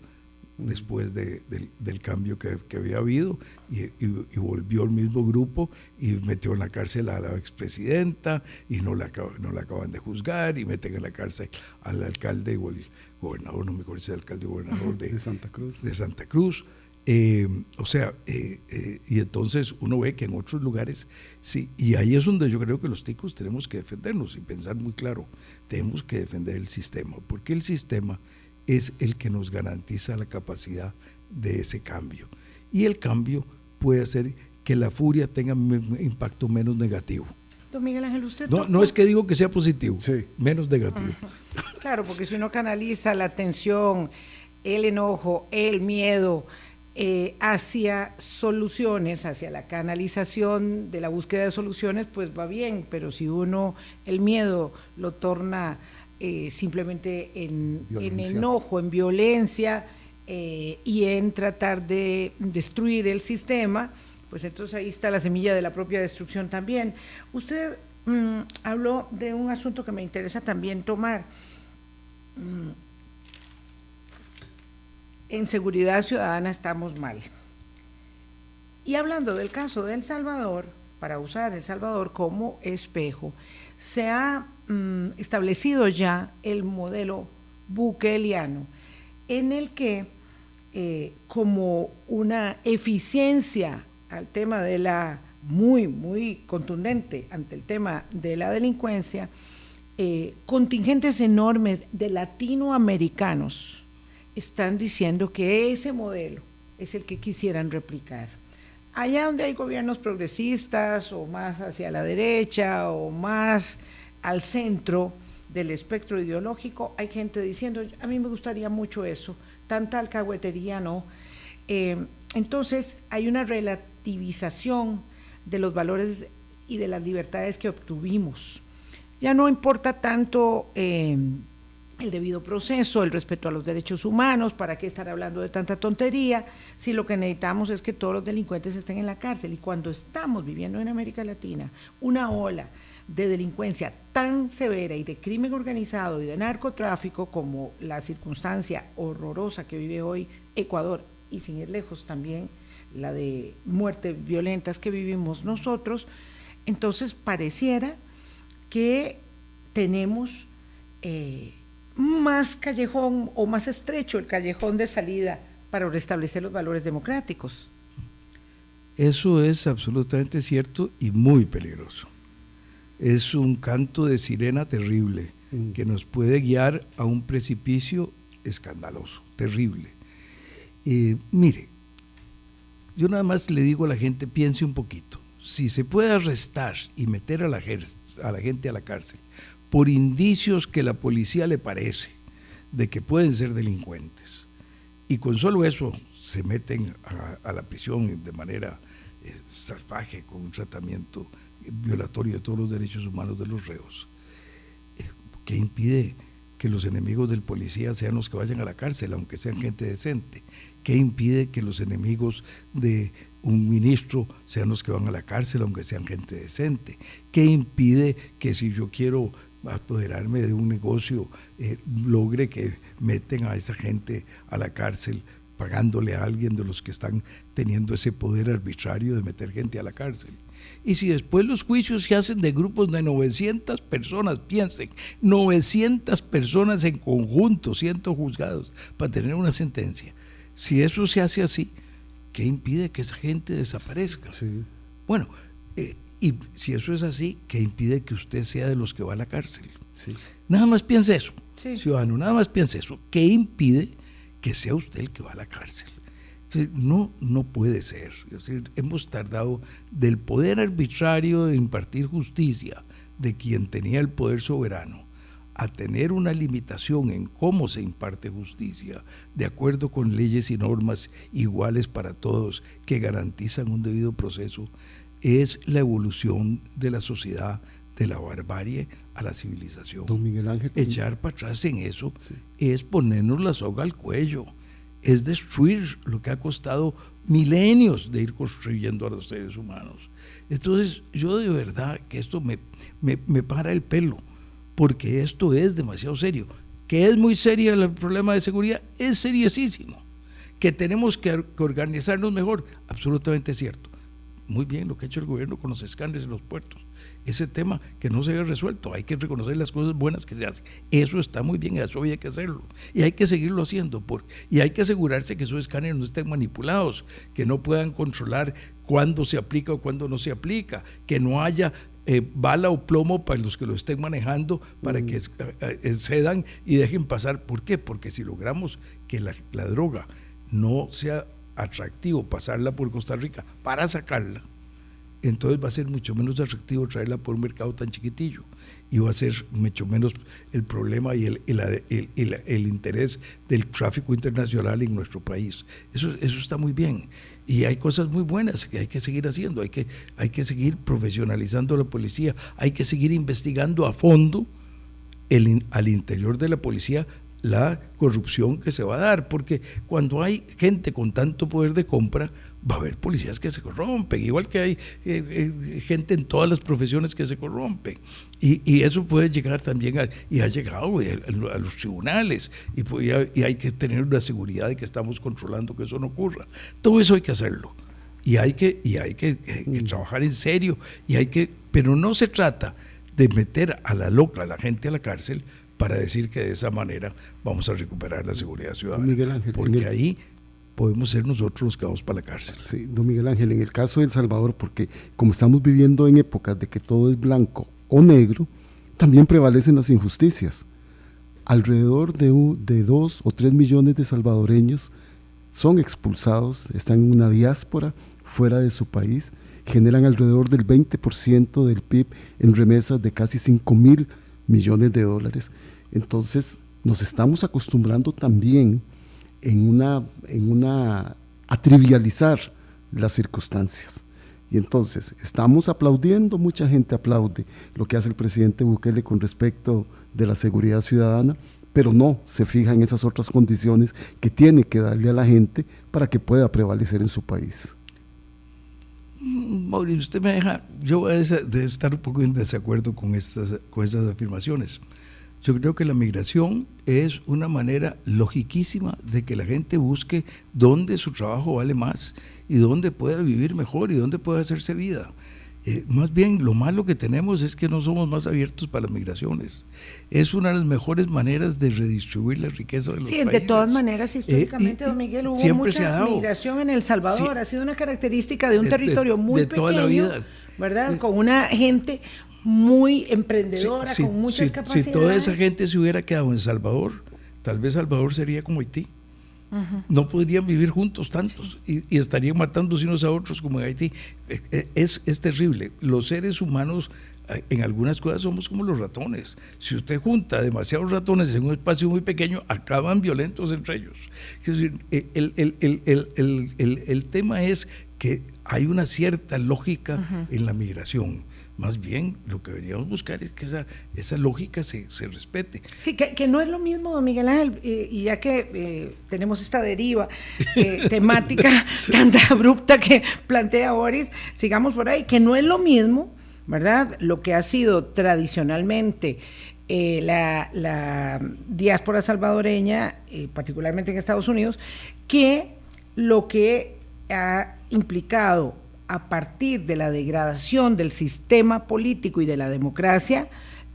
después del cambio que había habido, y volvió el mismo grupo y metió en la cárcel a la expresidenta y no la acaban de juzgar, y meten en la cárcel al alcalde o el gobernador, no me acuerdo si es el alcalde o gobernador de Santa Cruz. Y entonces uno ve que en otros lugares, sí, y ahí es donde yo creo que los ticos tenemos que defendernos y pensar muy claro, tenemos que defender el sistema, porque el sistema es el que nos garantiza la capacidad de ese cambio. Y el cambio puede hacer que la furia tenga un impacto menos negativo. Don Miguel Ángel, usted... No es que digo que sea positivo, menos negativo. Claro, porque si uno canaliza la tensión, el enojo, el miedo hacia soluciones, hacia la canalización de la búsqueda de soluciones, pues va bien, pero si uno el miedo lo torna simplemente en enojo, en violencia y en tratar de destruir el sistema, pues entonces ahí está la semilla de la propia destrucción también. Usted habló de un asunto que me interesa también tomar. En seguridad ciudadana estamos mal. Y hablando del caso de El Salvador, para usar El Salvador como espejo, se ha establecido ya el modelo bukeliano, en el que como una eficiencia al tema de la muy contundente ante el tema de la delincuencia, contingentes enormes de latinoamericanos están diciendo que ese modelo es el que quisieran replicar. Allá donde hay gobiernos progresistas o más hacia la derecha o más al centro del espectro ideológico, hay gente diciendo, a mí me gustaría mucho eso, tanta alcahuetería no. Entonces hay una relativización de los valores y de las libertades que obtuvimos. Ya no importa tanto el debido proceso, el respeto a los derechos humanos, ¿para qué estar hablando de tanta tontería? Si lo que necesitamos es que todos los delincuentes estén en la cárcel. Y cuando estamos viviendo en América Latina una ola de delincuencia tan severa y de crimen organizado y de narcotráfico como la circunstancia horrorosa que vive hoy Ecuador, y sin ir lejos también la de muertes violentas que vivimos nosotros, entonces pareciera que tenemos más callejón o más estrecho el callejón de salida para restablecer los valores democráticos. Eso es absolutamente cierto y muy peligroso. Es un canto de sirena terrible que nos puede guiar a un precipicio escandaloso, terrible. Mire, yo nada más le digo a la gente, piense un poquito. Si se puede arrestar y meter a la gente a la cárcel por indicios que la policía le parece de que pueden ser delincuentes, y con solo eso se meten a la prisión de manera salvaje, con un tratamiento violatorio de todos los derechos humanos de los reos, ¿qué impide que los enemigos del policía sean los que vayan a la cárcel, aunque sean gente decente? ¿Qué impide que los enemigos de un ministro sean los que van a la cárcel, aunque sean gente decente? ¿Qué impide que si yo quiero apoderarme de un negocio, logre que meten a esa gente a la cárcel pagándole a alguien de los que están teniendo ese poder arbitrario de meter gente a la cárcel? Y si después los juicios se hacen de grupos de 900 personas, piensen, 900 personas en conjunto siendo juzgados para tener una sentencia. Si eso se hace así, ¿qué impide que esa gente desaparezca? Sí. Bueno, y si eso es así, ¿qué impide que usted sea de los que va a la cárcel? Sí. Nada más piense eso, ciudadano, nada más piense eso. ¿Qué impide que sea usted el que va a la cárcel? No puede ser. Es decir, hemos tardado del poder arbitrario de impartir justicia de quien tenía el poder soberano a tener una limitación en cómo se imparte justicia, de acuerdo con leyes y normas iguales para todos que garantizan un debido proceso. Es la evolución de la sociedad, de la barbarie a la civilización. Don Miguel Ángel, echar para atrás en eso es ponernos la soga al cuello, es destruir lo que ha costado milenios de ir construyendo a los seres humanos. Entonces yo de verdad que esto me para el pelo, porque esto es demasiado serio. Que es muy serio el problema de seguridad, es seriosísimo. Que tenemos que organizarnos mejor, absolutamente cierto. Muy bien lo que ha hecho el gobierno con los escáneres en los puertos. Ese tema que no se había resuelto, hay que reconocer las cosas buenas que se hacen. Eso está muy bien, eso había que hacerlo. Y hay que seguirlo haciendo. Y hay que asegurarse que esos escáneres no estén manipulados, que no puedan controlar cuándo se aplica o cuándo no se aplica, que no haya bala o plomo para los que lo estén manejando, para que cedan y dejen pasar. ¿Por qué? Porque si logramos que la droga no sea atractivo pasarla por Costa Rica para sacarla, entonces va a ser mucho menos atractivo traerla por un mercado tan chiquitillo y va a ser mucho menos el problema y el interés del tráfico internacional en nuestro país. Eso está muy bien y hay cosas muy buenas que hay que seguir haciendo, hay que seguir profesionalizando la policía, hay que seguir investigando a fondo al interior de la policía la corrupción que se va a dar, porque cuando hay gente con tanto poder de compra, va a haber policías que se corrompen, igual que hay gente en todas las profesiones que se corrompen, y eso puede llegar también y ha llegado a los tribunales, y hay que tener una seguridad de que estamos controlando que eso no ocurra. Todo eso hay que hacerlo, y hay que trabajar en serio, pero no se trata de meter a la loca a la gente a la cárcel para decir que de esa manera vamos a recuperar la seguridad ciudadana. Miguel Ángel, porque ahí podemos ser nosotros los que vamos para la cárcel. Sí, don Miguel Ángel, en el caso de El Salvador, porque como estamos viviendo en épocas de que todo es blanco o negro, también prevalecen las injusticias. Alrededor de 2 o 3 millones de salvadoreños son expulsados, están en una diáspora fuera de su país, generan alrededor del 20% del PIB en remesas de casi 5.000 millones de dólares. Entonces nos estamos acostumbrando también a trivializar las circunstancias, y entonces estamos aplaudiendo, mucha gente aplaude lo que hace el presidente Bukele con respecto de la seguridad ciudadana, pero no se fija en esas otras condiciones que tiene que darle a la gente para que pueda prevalecer en su país. Mauricio, usted me deja, yo voy a estar un poco en desacuerdo con esas afirmaciones. Yo creo que la migración es una manera logiquísima de que la gente busque dónde su trabajo vale más y dónde pueda vivir mejor y dónde pueda hacerse vida. Más bien, lo malo que tenemos es que no somos más abiertos para las migraciones. Es una de las mejores maneras de redistribuir la riqueza de los países. Sí, de todas maneras, históricamente, don Miguel, hubo mucha migración en El Salvador. Sí. Ha sido una característica de un territorio muy pequeño, toda la vida, ¿verdad? Con una gente muy emprendedora, con muchas capacidades. Si toda esa gente se hubiera quedado en El Salvador, tal vez Salvador sería como Haití. No podrían vivir juntos tantos y estarían matándose unos a otros como en Haití. Es terrible. Los seres humanos en algunas cosas somos como los ratones. Si usted junta demasiados ratones en un espacio muy pequeño, acaban violentos entre ellos. Es decir, el tema es que hay una cierta lógica en la migración. Más bien, lo que deberíamos buscar es que esa lógica se respete. Sí, que no es lo mismo, don Miguel Ángel, y ya que tenemos esta deriva temática tan abrupta que plantea Boris, sigamos por ahí, que no es lo mismo, ¿verdad?, lo que ha sido tradicionalmente la diáspora salvadoreña, particularmente en Estados Unidos, que lo que ha implicado a partir de la degradación del sistema político y de la democracia,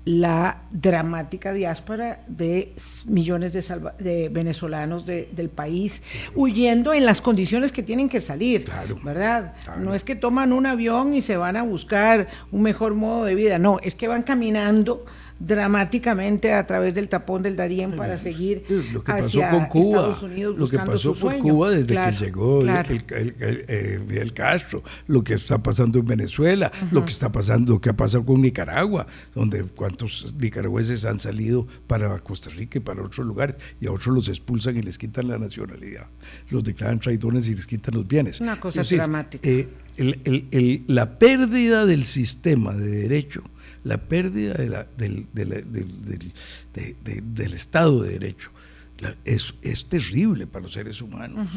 la dramática diáspora de millones de venezolanos del país, huyendo en las condiciones que tienen que salir, ¿verdad? Claro. No es que toman un avión y se van a buscar un mejor modo de vida, no, es que van caminando dramáticamente a través del tapón del Darién para seguir hacia Estados Unidos buscando su sueño. Lo que pasó por Cuba desde que llegó Fidel Castro, lo que está pasando en Venezuela, lo que ha pasado con Nicaragua, donde cuántos nicaragüenses han salido para Costa Rica y para otros lugares, y a otros los expulsan y les quitan la nacionalidad, los declaran traidores y les quitan los bienes. Una cosa dramática. La pérdida del sistema de derecho, la pérdida del Estado de Derecho es terrible para los seres humanos.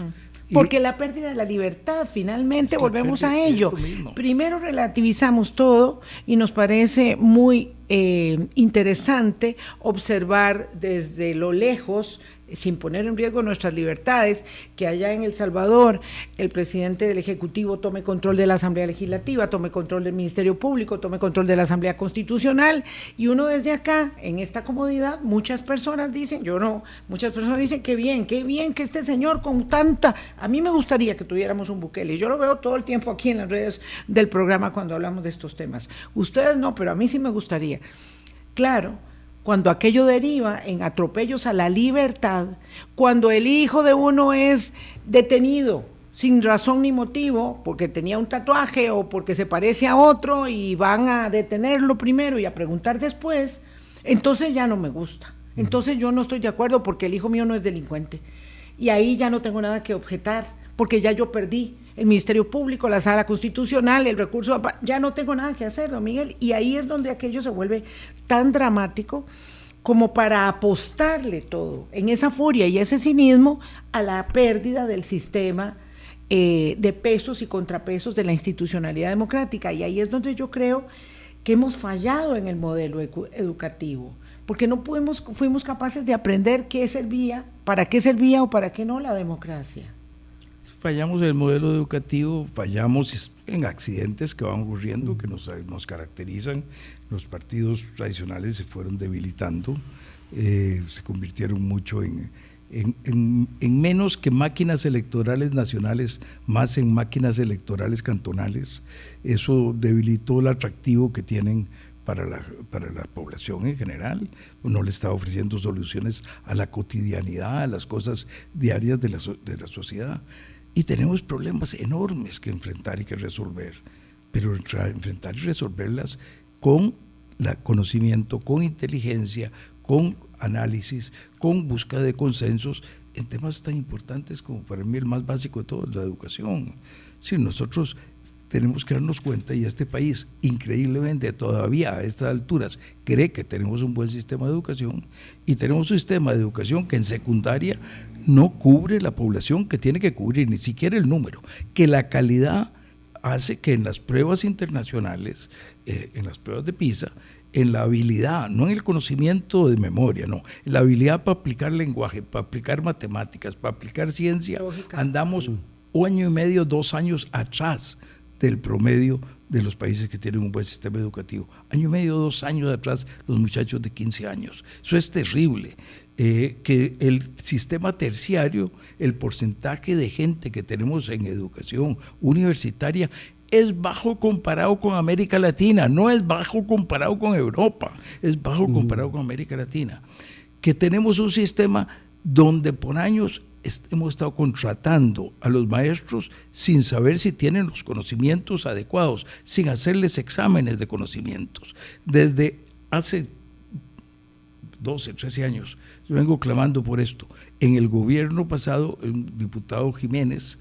Porque la pérdida de la libertad, finalmente volvemos a ello. Primero relativizamos todo y nos parece muy interesante observar desde lo lejos, sin poner en riesgo nuestras libertades, que allá en El Salvador el presidente del Ejecutivo tome control de la Asamblea Legislativa, tome control del Ministerio Público, tome control de la Asamblea Constitucional, y uno desde acá, en esta comodidad, muchas personas dicen, yo no, muchas personas dicen qué bien que este señor con tanta, a mí me gustaría que tuviéramos un Bukele, yo lo veo todo el tiempo aquí en las redes del programa cuando hablamos de estos temas, ustedes no, pero a mí sí me gustaría. Claro, cuando aquello deriva en atropellos a la libertad, cuando el hijo de uno es detenido sin razón ni motivo, porque tenía un tatuaje o porque se parece a otro y van a detenerlo primero y a preguntar después, entonces ya no me gusta. Entonces yo no estoy de acuerdo porque el hijo mío no es delincuente. Y ahí ya no tengo nada que objetar, porque ya yo perdí el Ministerio Público, la Sala Constitucional, el recurso, ya no tengo nada que hacer, don Miguel, y ahí es donde aquello se vuelve tan dramático como para apostarle todo, en esa furia y ese cinismo, a la pérdida del sistema de pesos y contrapesos de la institucionalidad democrática, y ahí es donde yo creo que hemos fallado en el modelo educativo, porque no fuimos capaces de aprender qué servía o para qué no la democracia. Fallamos en el modelo educativo, fallamos en accidentes que van ocurriendo, que nos caracterizan. Los partidos tradicionales se fueron debilitando, se convirtieron mucho en menos que máquinas electorales nacionales, más en máquinas electorales cantonales. Eso debilitó el atractivo que tienen para la población en general. No le está ofreciendo soluciones a la cotidianidad, a las cosas diarias de la sociedad. Y tenemos problemas enormes que enfrentar y que resolver, pero enfrentar y resolverlas con conocimiento, con inteligencia, con análisis, con búsqueda de consensos en temas tan importantes como para mí el más básico de todo, la educación. Si nosotros tenemos que darnos cuenta, y este país increíblemente todavía a estas alturas cree que tenemos un buen sistema de educación, y tenemos un sistema de educación que en secundaria no cubre la población que tiene que cubrir, ni siquiera el número, que la calidad hace que en las pruebas internacionales, en las pruebas de PISA, en la habilidad, no en el conocimiento de memoria, no, en la habilidad para aplicar lenguaje, para aplicar matemáticas, para aplicar ciencia, andamos 1 año y medio, 2 años atrás del promedio de los países que tienen un buen sistema educativo. 1 año y medio, 2 años atrás, los muchachos de 15 años. Eso es terrible. Que el sistema terciario, el porcentaje de gente que tenemos en educación universitaria es bajo comparado con América Latina, no es bajo comparado con Europa, es bajo comparado con América Latina. Que tenemos un sistema donde por años hemos estado contratando a los maestros sin saber si tienen los conocimientos adecuados, sin hacerles exámenes de conocimientos. Desde hace 12, 13 años, yo vengo clamando por esto. En el gobierno pasado, el diputado Jiménez,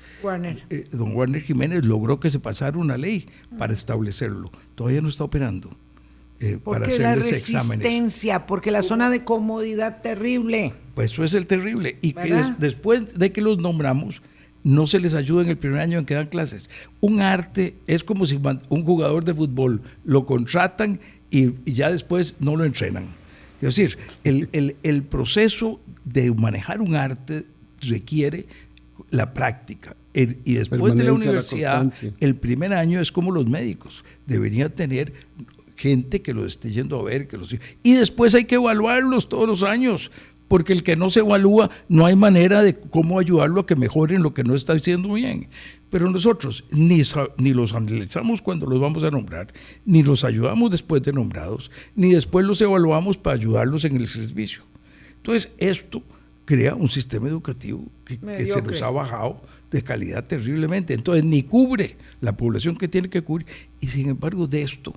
don Warner Jiménez, logró que se pasara una ley para establecerlo. Todavía no está operando para hacerles la exámenes. Resistencia, porque la zona de comodidad terrible. Pues eso es el terrible. Y que después de que los nombramos, no se les ayuda en el primer año en que dan clases. Un arte es como si un jugador de fútbol lo contratan y ya después no lo entrenan. Es decir, el proceso de manejar un arte requiere la práctica. Y después de la universidad, el primer año es como los médicos. Debería tener gente que los esté yendo a ver. Y después hay que evaluarlos todos los años, porque el que no se evalúa, no hay manera de cómo ayudarlo a que mejoren lo que no está haciendo bien. Pero nosotros ni los analizamos cuando los vamos a nombrar, ni los ayudamos después de nombrados, ni después los evaluamos para ayudarlos en el servicio. Entonces, esto crea un sistema educativo que se nos ha bajado de calidad terriblemente. Entonces, ni cubre la población que tiene que cubrir, y sin embargo de esto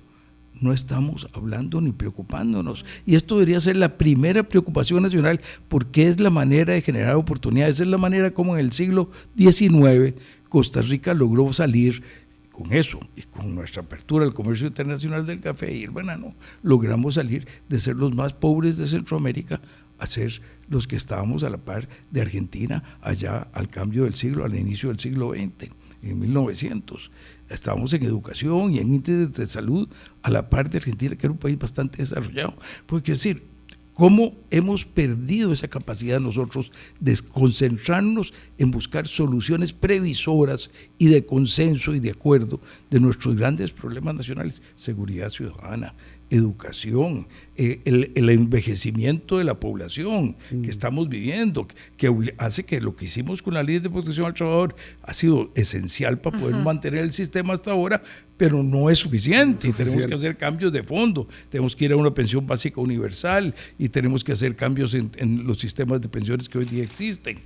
no estamos hablando ni preocupándonos. Y esto debería ser la primera preocupación nacional, porque es la manera de generar oportunidades, es la manera como en el siglo XIX Costa Rica logró salir con eso, y con nuestra apertura al comercio internacional del café y el banano, logramos salir de ser los más pobres de Centroamérica a ser los que estábamos a la par de Argentina allá al cambio del siglo, al inicio del siglo XX, en 1900. Estábamos en educación y en índices de salud a la par de Argentina, que era un país bastante desarrollado. Porque es decir, ¿cómo hemos perdido esa capacidad nosotros de concentrarnos en buscar soluciones previsoras y de consenso y de acuerdo de nuestros grandes problemas nacionales? Seguridad ciudadana, educación, el envejecimiento de la población que estamos viviendo, que hace que lo que hicimos con la Ley de Protección al Trabajador ha sido esencial para poder mantener el sistema hasta ahora, pero no es suficiente. Y tenemos que hacer cambios de fondo, tenemos que ir a una pensión básica universal y tenemos que hacer cambios en los sistemas de pensiones que hoy día existen.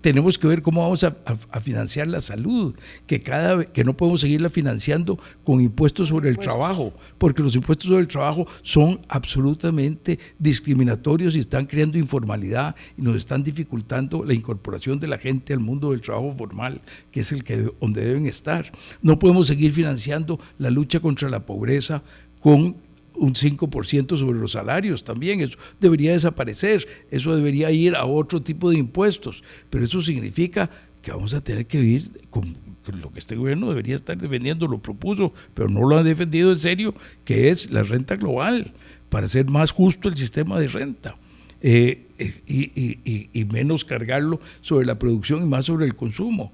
Tenemos que ver cómo vamos a financiar la salud, que no podemos seguirla financiando con impuestos sobre el trabajo, porque los impuestos sobre el trabajo son absolutamente discriminatorios y están creando informalidad y nos están dificultando la incorporación de la gente al mundo del trabajo formal, que es donde deben estar. No podemos seguir financiando la lucha contra la pobreza con un 5% sobre los salarios también. Eso debería desaparecer, eso debería ir a otro tipo de impuestos, pero eso significa que vamos a tener que vivir con lo que este gobierno debería estar defendiendo, lo propuso, pero no lo ha defendido en serio, que es la renta global, para hacer más justo el sistema de renta. Y menos cargarlo sobre la producción y más sobre el consumo.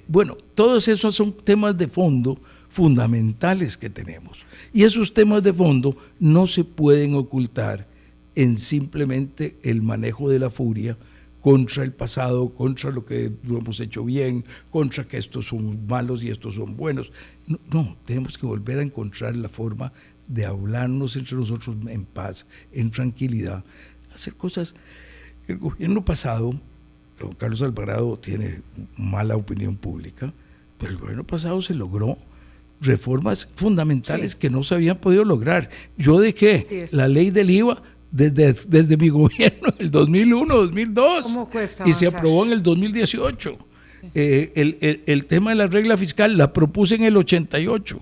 Bueno, todos esos son temas de fondo fundamentales que tenemos. Y esos temas de fondo no se pueden ocultar en simplemente el manejo de la furia contra el pasado, contra lo que lo hemos hecho bien, contra que estos son malos y estos son buenos. No, tenemos que volver a encontrar la forma de hablarnos entre nosotros en paz, en tranquilidad, hacer cosas. El gobierno pasado, don Carlos Alvarado tiene mala opinión pública, pero el gobierno pasado se logró reformas fundamentales que no se habían podido lograr. Yo dejé la ley del IVA desde mi gobierno, en el 2001, 2002, ¿Cómo cuesta y avanzar? se aprobó en el 2018. El tema de la regla fiscal la propuse en el 88.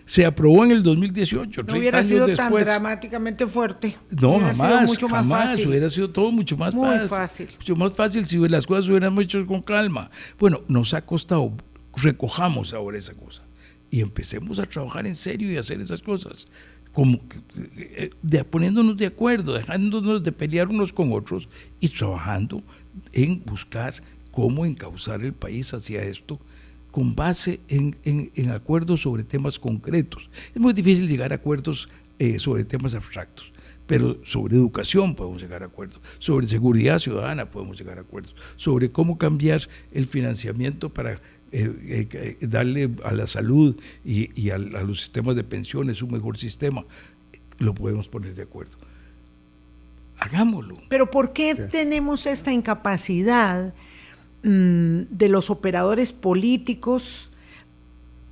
Se aprobó en el 2018, No 30 hubiera años sido después. tan dramáticamente fuerte. No, Hubiera sido jamás, mucho más jamás. fácil. Hubiera sido todo mucho más Muy fácil. fácil. Mucho más fácil si las cosas hubieran hecho con calma. Bueno, nos ha costado, recojamos ahora esa cosa y empecemos a trabajar en serio y a hacer esas cosas, como poniéndonos de acuerdo, dejándonos de pelear unos con otros y trabajando en buscar cómo encauzar el país hacia esto con base en acuerdos sobre temas concretos. Es muy difícil llegar a acuerdos sobre temas abstractos, pero sobre educación podemos llegar a acuerdos, sobre seguridad ciudadana podemos llegar a acuerdos, sobre cómo cambiar el financiamiento para darle a la salud y a los sistemas de pensiones un mejor sistema, lo podemos poner de acuerdo. Hagámoslo. Pero ¿por qué tenemos esta incapacidad de los operadores políticos?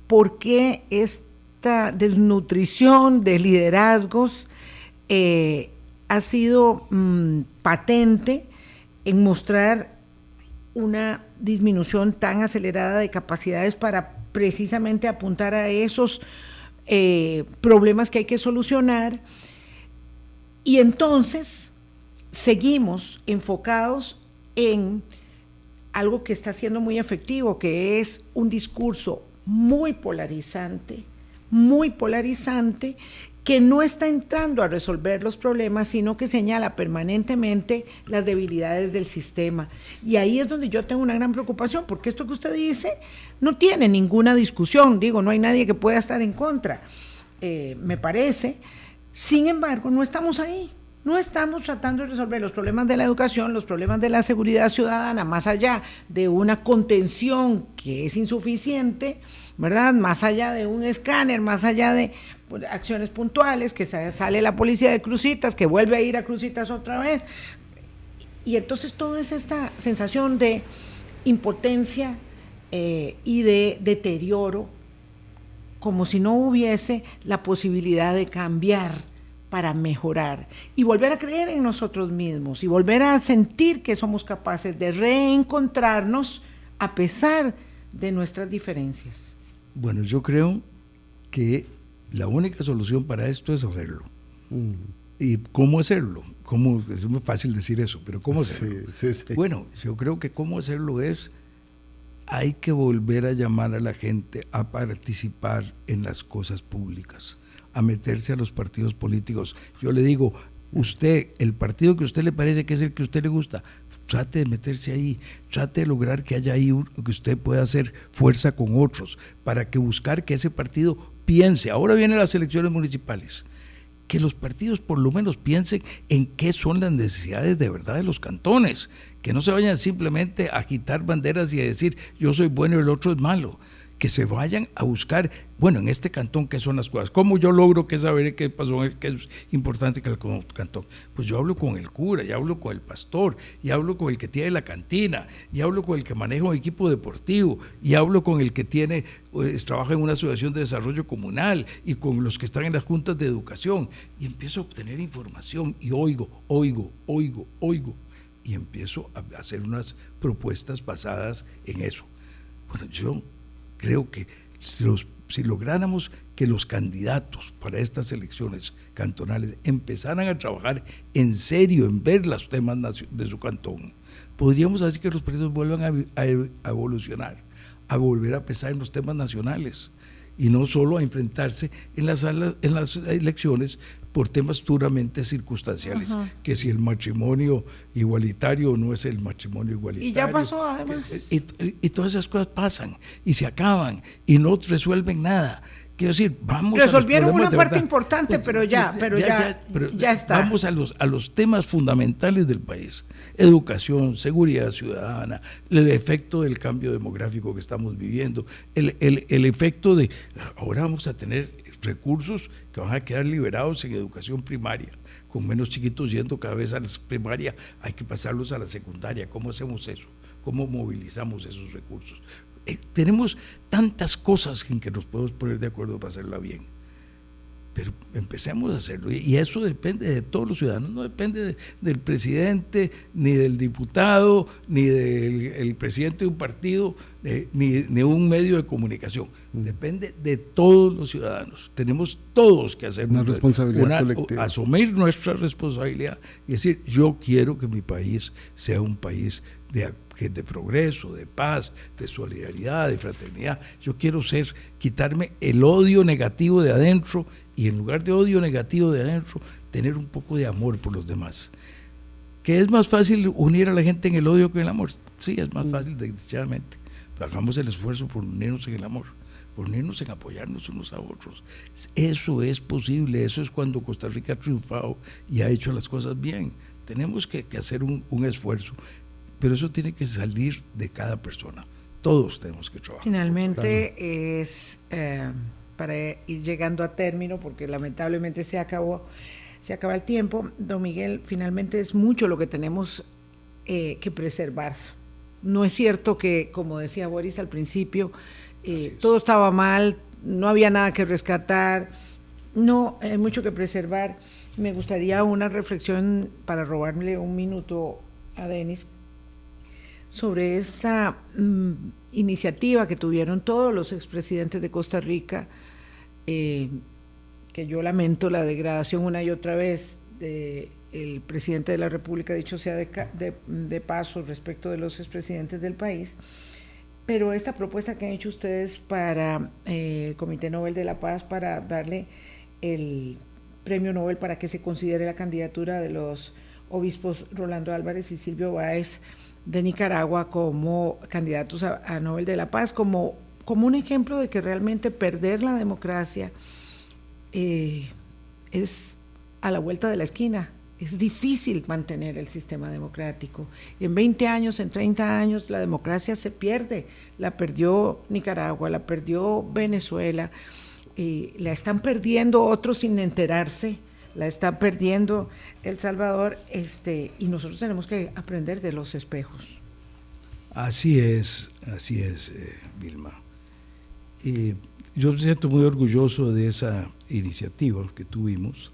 ¿Por qué esta desnutrición de liderazgos ha sido patente en mostrar una disminución tan acelerada de capacidades para precisamente apuntar a esos problemas que hay que solucionar? Y entonces seguimos enfocados en algo que está siendo muy efectivo, que es un discurso muy polarizante, que no está entrando a resolver los problemas, sino que señala permanentemente las debilidades del sistema. Y ahí es donde yo tengo una gran preocupación, porque esto que usted dice no tiene ninguna discusión, no hay nadie que pueda estar en contra, me parece. Sin embargo, no estamos ahí. No estamos tratando de resolver los problemas de la educación, los problemas de la seguridad ciudadana, más allá de una contención que es insuficiente, ¿verdad? Más allá de un escáner, más allá de acciones puntuales, que sale la policía de Cruzitas, que vuelve a ir a Cruzitas otra vez. Y entonces toda es esta sensación de impotencia y de deterioro, como si no hubiese la posibilidad de cambiar para mejorar y volver a creer en nosotros mismos y volver a sentir que somos capaces de reencontrarnos a pesar de nuestras diferencias. Bueno, yo creo que la única solución para esto es hacerlo. ¿Y cómo hacerlo? Es muy fácil decir eso, pero ¿cómo hacerlo? Sí. Bueno, yo creo que cómo hacerlo hay que volver a llamar a la gente a participar en las cosas públicas, a meterse a los partidos políticos. Yo le digo, usted, el partido que a usted le parece que es el que a usted le gusta, trate de meterse ahí, trate de lograr que haya ahí que usted pueda hacer fuerza con otros, para que buscar que ese partido piense. Ahora vienen las elecciones municipales. Que los partidos por lo menos piensen en qué son las necesidades de verdad de los cantones, que no se vayan simplemente a agitar banderas y a decir yo soy bueno y el otro es malo, que se vayan a buscar, bueno, en este cantón qué son las cosas, cómo yo logro que saber qué pasó, qué es importante que el cantón. Pues yo hablo con el cura, y hablo con el pastor, y hablo con el que tiene la cantina, y hablo con el que maneja un equipo deportivo, y hablo con el que trabaja en una asociación de desarrollo comunal, y con los que están en las juntas de educación, y empiezo a obtener información, y oigo, y empiezo a hacer unas propuestas basadas en eso. Bueno, yo creo que si lográramos que los candidatos para estas elecciones cantonales empezaran a trabajar en serio en ver los temas de su cantón, podríamos hacer que los partidos vuelvan a evolucionar, a volver a pensar en los temas nacionales y no solo a enfrentarse en las elecciones por temas duramente circunstanciales, que si el matrimonio igualitario o no es el matrimonio igualitario. Y ya pasó, además. Y todas esas cosas pasan y se acaban y no resuelven nada. Quiero decir, vamos resolvieron a los una parte verdad. importante, pero ya está. Vamos a los temas fundamentales del país: educación, seguridad ciudadana, el efecto del cambio demográfico que estamos viviendo, el efecto de ahora vamos a tener recursos que van a quedar liberados en educación primaria, con menos chiquitos yendo cada vez a la primaria, hay que pasarlos a la secundaria. ¿Cómo hacemos eso? ¿Cómo movilizamos esos recursos? Tenemos tantas cosas en que nos podemos poner de acuerdo para hacerla bien, pero empecemos a hacerlo, y eso depende de todos los ciudadanos, no depende del presidente, ni del diputado, ni del presidente de un partido, ni de un medio de comunicación, depende de todos los ciudadanos. Tenemos todos que hacer una responsabilidad colectiva, asumir nuestra responsabilidad y decir, yo quiero que mi país sea un país de progreso, de paz, de solidaridad, de fraternidad. Yo quiero quitarme el odio negativo de adentro, y en lugar de odio negativo de adentro, tener un poco de amor por los demás. ¿Que es más fácil unir a la gente en el odio que en el amor? Sí, es más fácil, desgraciadamente. Pero hagamos el esfuerzo por unirnos en el amor, por unirnos en apoyarnos unos a otros. Eso es posible, eso es cuando Costa Rica ha triunfado y ha hecho las cosas bien. Tenemos que hacer un esfuerzo, pero eso tiene que salir de cada persona. Todos tenemos que trabajar. Finalmente es para ir llegando a término, porque lamentablemente se acaba el tiempo. Don Miguel, finalmente es mucho lo que tenemos que preservar. No es cierto que, como decía Boris al principio, todo estaba mal, no había nada que rescatar. No, hay mucho que preservar. Me gustaría una reflexión, para robarle un minuto a Denis, sobre esta iniciativa que tuvieron todos los expresidentes de Costa Rica, que yo lamento la degradación una y otra vez del presidente de la República, dicho sea de paso, respecto de los expresidentes del país, pero esta propuesta que han hecho ustedes para el Comité Nobel de la Paz, para darle el premio Nobel, para que se considere la candidatura de los obispos Rolando Álvarez y Silvio Báez de Nicaragua como candidatos a Nobel de la Paz, como un ejemplo de que realmente perder la democracia es a la vuelta de la esquina. Es difícil mantener el sistema democrático. En 20 años, en 30 años, la democracia se pierde. La perdió Nicaragua, la perdió Venezuela, la están perdiendo otros sin enterarse, la está perdiendo El Salvador, y nosotros tenemos que aprender de los espejos. Así es, Vilma. Yo me siento muy orgulloso de esa iniciativa que tuvimos.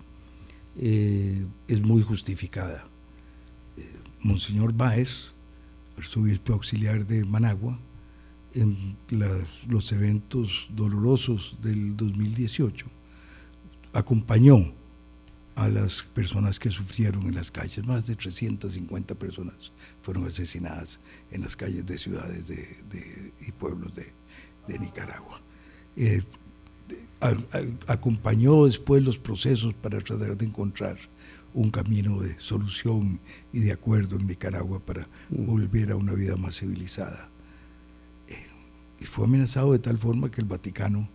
Es muy justificada. Monseñor Báez, arzobispo auxiliar de Managua, en los eventos dolorosos del 2018, acompañó a las personas que sufrieron en las calles. Más de 350 personas fueron asesinadas en las calles de ciudades y pueblos de Nicaragua. Acompañó después los procesos para tratar de encontrar un camino de solución y de acuerdo en Nicaragua para volver a una vida más civilizada. Y fue amenazado de tal forma que el Vaticano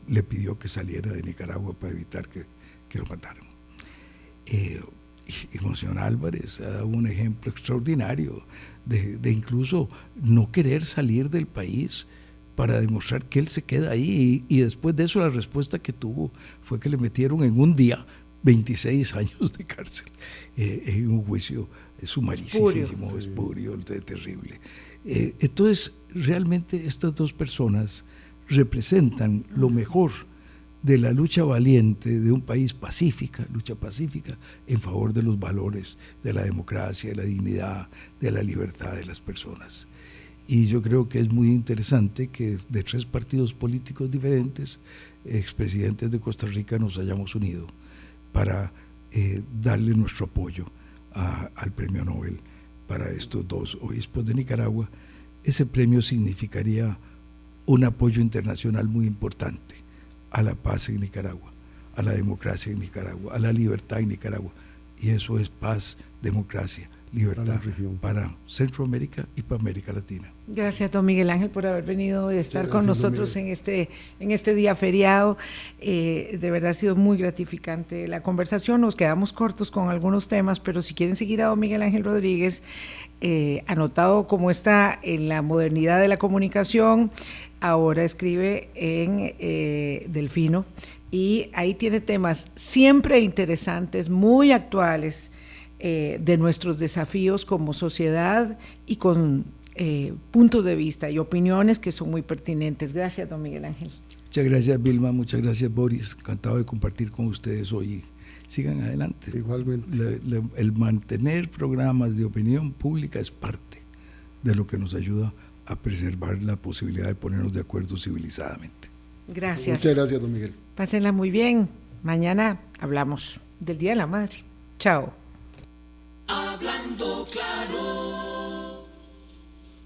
le pidió que saliera de Nicaragua para evitar que lo mataran. Y Monseñor Álvarez ha dado un ejemplo extraordinario de incluso no querer salir del país para demostrar que él se queda ahí, y después de eso la respuesta que tuvo fue que le metieron en un día 26 años de cárcel en un juicio sumarísimo, espurio, terrible. Entonces, realmente estas dos personas representan lo mejor de la lucha valiente de un país lucha pacífica en favor de los valores de la democracia, de la dignidad, de la libertad de las personas. Y yo creo que es muy interesante que de 3 partidos políticos diferentes, expresidentes de Costa Rica, nos hayamos unido para darle nuestro apoyo al premio Nobel para estos 2 obispos de Nicaragua. Ese premio significaría un apoyo internacional muy importante a la paz en Nicaragua, a la democracia en Nicaragua, a la libertad en Nicaragua. Y eso es paz, democracia, libertad para Centroamérica y para América Latina. Gracias, don Miguel Ángel, por haber venido y estar con nosotros en este día feriado. De verdad ha sido muy gratificante la conversación. Nos quedamos cortos con algunos temas, pero si quieren seguir a don Miguel Ángel Rodríguez, anotado como está en la modernidad de la comunicación, ahora escribe en Delfino, y ahí tiene temas siempre interesantes, muy actuales, de nuestros desafíos como sociedad y con puntos de vista y opiniones que son muy pertinentes. Gracias, don Miguel Ángel. Muchas gracias, Vilma, muchas gracias, Boris. Encantado de compartir con ustedes hoy. Sigan adelante. Igualmente. El mantener programas de opinión pública es parte de lo que nos ayuda a preservar la posibilidad de ponernos de acuerdo civilizadamente. Gracias. Muchas gracias, don Miguel. Pásenla muy bien. Mañana hablamos del Día de la Madre. Chao. Hablando claro,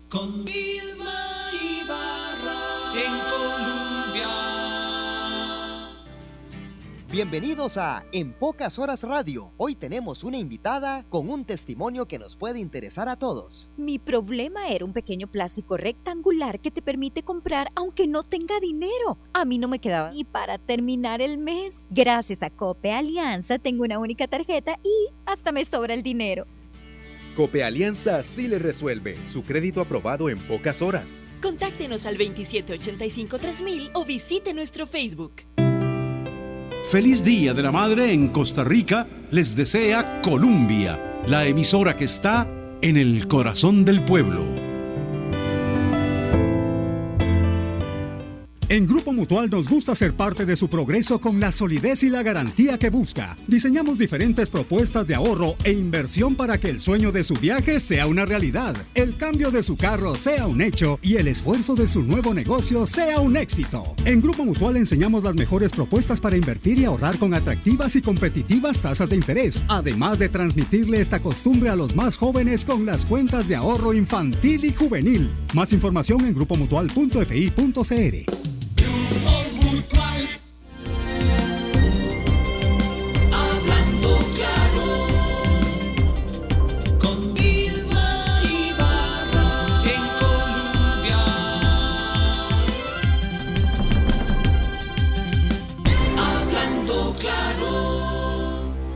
con Vilma Ibarra en Colombia. Bienvenidos a En Pocas Horas Radio. Hoy tenemos una invitada con un testimonio que nos puede interesar a todos. Mi problema era un pequeño plástico rectangular que te permite comprar aunque no tenga dinero. A mí no me quedaba ni para terminar el mes. Gracias a Cope Alianza tengo una única tarjeta y hasta me sobra el dinero. Cope Alianza sí le resuelve. Su crédito aprobado en pocas horas. Contáctenos al 2785-3000 o visite nuestro Facebook. Feliz Día de la Madre en Costa Rica les desea Columbia, la emisora que está en el corazón del pueblo. En Grupo Mutual nos gusta ser parte de su progreso con la solidez y la garantía que busca. Diseñamos diferentes propuestas de ahorro e inversión para que el sueño de su viaje sea una realidad, el cambio de su carro sea un hecho y el esfuerzo de su nuevo negocio sea un éxito. En Grupo Mutual enseñamos las mejores propuestas para invertir y ahorrar con atractivas y competitivas tasas de interés, además de transmitirle esta costumbre a los más jóvenes con las cuentas de ahorro infantil y juvenil. Más información en grupomutual.fi.cr. Mutual.